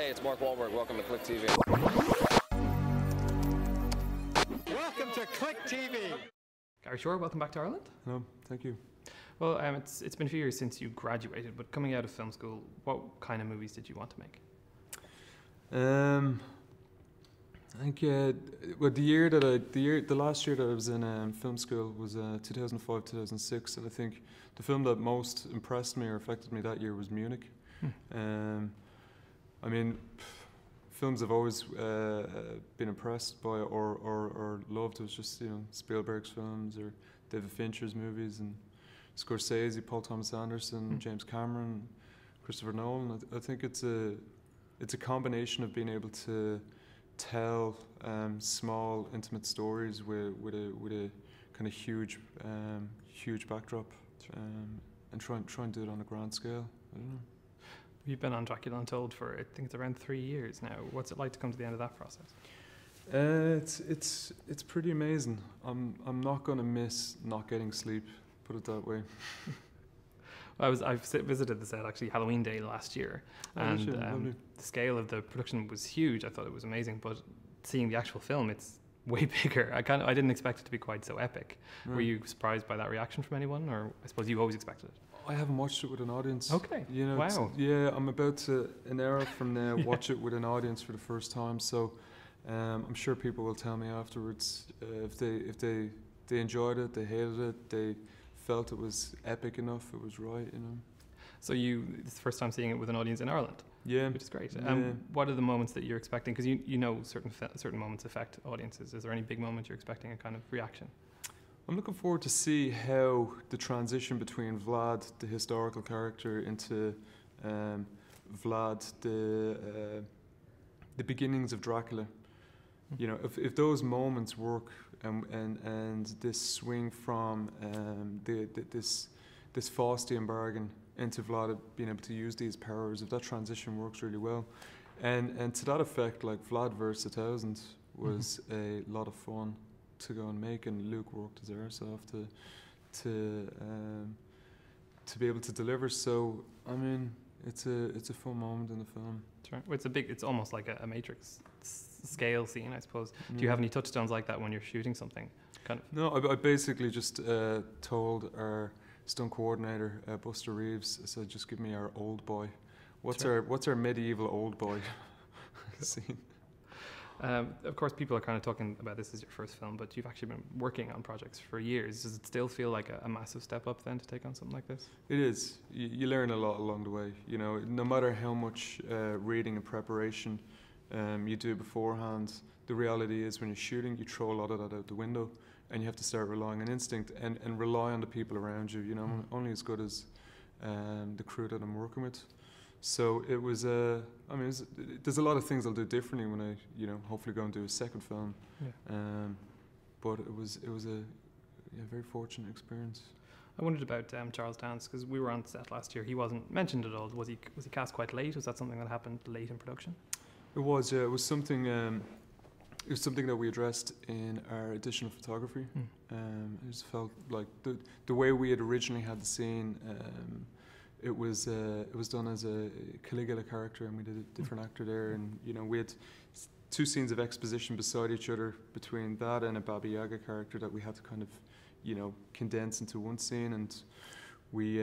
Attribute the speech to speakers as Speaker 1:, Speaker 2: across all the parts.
Speaker 1: Hey, it's Mark Wahlberg. Welcome to Click TV.
Speaker 2: Welcome to Click TV.
Speaker 3: Gary Shore, welcome back to Ireland.
Speaker 4: No, thank you.
Speaker 3: Well, it's been a few years since you graduated, but coming out of film school, what kind of movies did you want to make?
Speaker 4: I think well, the last year that I was in film school was 2005, 2006, and I think the film that most impressed me or affected me that year was Munich. I mean, films I've always been impressed by or loved was just Spielberg's films or David Fincher's movies and Scorsese, Paul Thomas Anderson, James Cameron, Christopher Nolan. I think it's a combination of being able to tell small, intimate stories with a kind of huge backdrop, and try and do it on a grand scale. I don't know.
Speaker 3: You've been on Dracula Untold for, I think it's around 3 years now. What's it like to come to the end of that process?
Speaker 4: It's pretty amazing. I'm not going to miss not getting sleep, put it that way.
Speaker 3: I visited the set actually Halloween Day last year, and the scale of the production was huge. I thought it was amazing, but seeing the actual film, it's way bigger. I didn't expect it to be quite so epic. Were you surprised by that reaction from anyone, or I suppose you always expected it?
Speaker 4: I haven't watched it with an audience.
Speaker 3: Okay.
Speaker 4: Wow. Yeah, I'm about to, an hour from now, watch it with an audience for the first time. So I'm sure people will tell me afterwards if they enjoyed it, they hated it, they felt it was epic enough, it was right.
Speaker 3: So it's the first time seeing it with an audience in Ireland.
Speaker 4: Yeah.
Speaker 3: Which is great.
Speaker 4: Yeah.
Speaker 3: What are the moments that you're expecting? Because you know certain moments affect audiences. Is there any big moment you're expecting a kind of reaction?
Speaker 4: I'm looking forward to see how the transition between Vlad, the historical character, into Vlad, the beginnings of Dracula. If those moments work and this swing from this Faustian bargain into Vlad being able to use these powers, if that transition works really well, and to that effect, like Vlad vs. 1000 was a lot of fun to go and make, and Luke worked his arse off to be able to deliver. So I mean, it's a fun moment in the film.
Speaker 3: That's right. Well, it's almost like a Matrix scale scene, I suppose. Do you have any touchstones like that when you're shooting something? Kind of.
Speaker 4: No, I basically just told our stunt coordinator, Buster Reeves, I said, just give me our old boy. What's our medieval old boy scene?
Speaker 3: Of course, people are kind of talking about this as your first film, but you've actually been working on projects for years. Does it still feel like a massive step up then to take on something like this?
Speaker 4: It is. You learn a lot along the way. No matter how much reading and preparation you do beforehand, the reality is when you're shooting, you throw a lot of that out the window, and you have to start relying on instinct and rely on the people around you. I'm only as good as the crew that I'm working with. So it was, there's a lot of things I'll do differently when I, hopefully go and do a second film. Yeah. But it was a very fortunate experience.
Speaker 3: I wondered about Charles Dance, because we were on set last year. He wasn't mentioned at all. Was he cast quite late? Was that something that happened late in production?
Speaker 4: It was. It was something. It was something that we addressed in our additional photography. I just felt like the way we had originally had the scene. It was done as a Caligula character, and we did a different actor there, and we had two scenes of exposition beside each other between that and a Baba Yaga character that we had to kind of condense into one scene, and we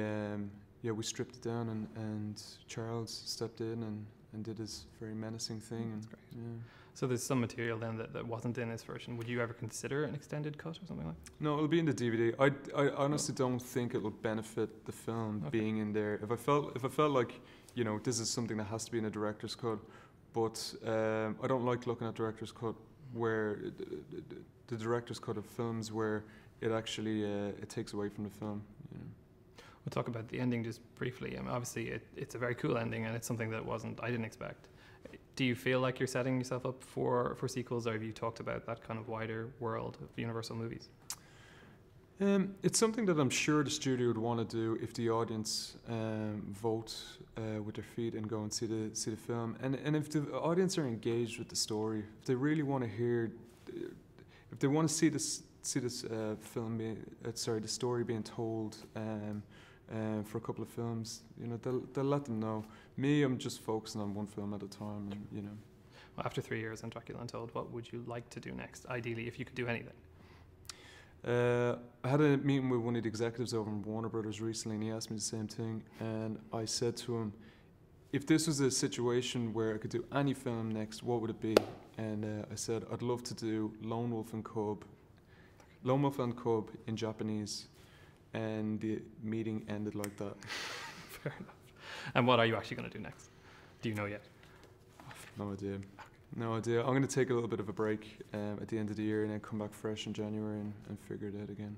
Speaker 4: stripped it down, and Charles stepped in and did his very menacing thing.
Speaker 3: That's great.
Speaker 4: Yeah.
Speaker 3: So there's some material then that wasn't in this version. Would you ever consider an extended cut or something like that?
Speaker 4: No, it'll be in the DVD. I honestly don't think it will benefit the film being in there. If I felt like this is something that has to be in a director's cut, but I don't like looking at director's cut where the director's cut of films where it actually it takes away from the film.
Speaker 3: We'll talk about the ending just briefly. Obviously, it's a very cool ending, and it's something that I didn't expect. Do you feel like you're setting yourself up for sequels, or have you talked about that kind of wider world of Universal movies?
Speaker 4: It's something that I'm sure the studio would want to do if the audience vote with their feet and go and see the film, and if the audience are engaged with the story, if they really want to hear, if they want to see this film the story being told for a couple of films, you know, they'll let them know. Me, I'm just focusing on one film at a time, and you know.
Speaker 3: Well, after 3 years on Dracula Untold, what would you like to do next? Ideally, if you could do anything.
Speaker 4: I had a meeting with one of the executives over in Warner Brothers recently, and he asked me the same thing. And I said to him, if this was a situation where I could do any film next, what would it be? And I said, I'd love to do Lone Wolf and Cub in Japanese. And the meeting ended like that.
Speaker 3: Fair enough. And what are you actually going to do next? Do you know yet?
Speaker 4: No idea. No idea. I'm going to take a little bit of a break at the end of the year and then come back fresh in January and figure it out again.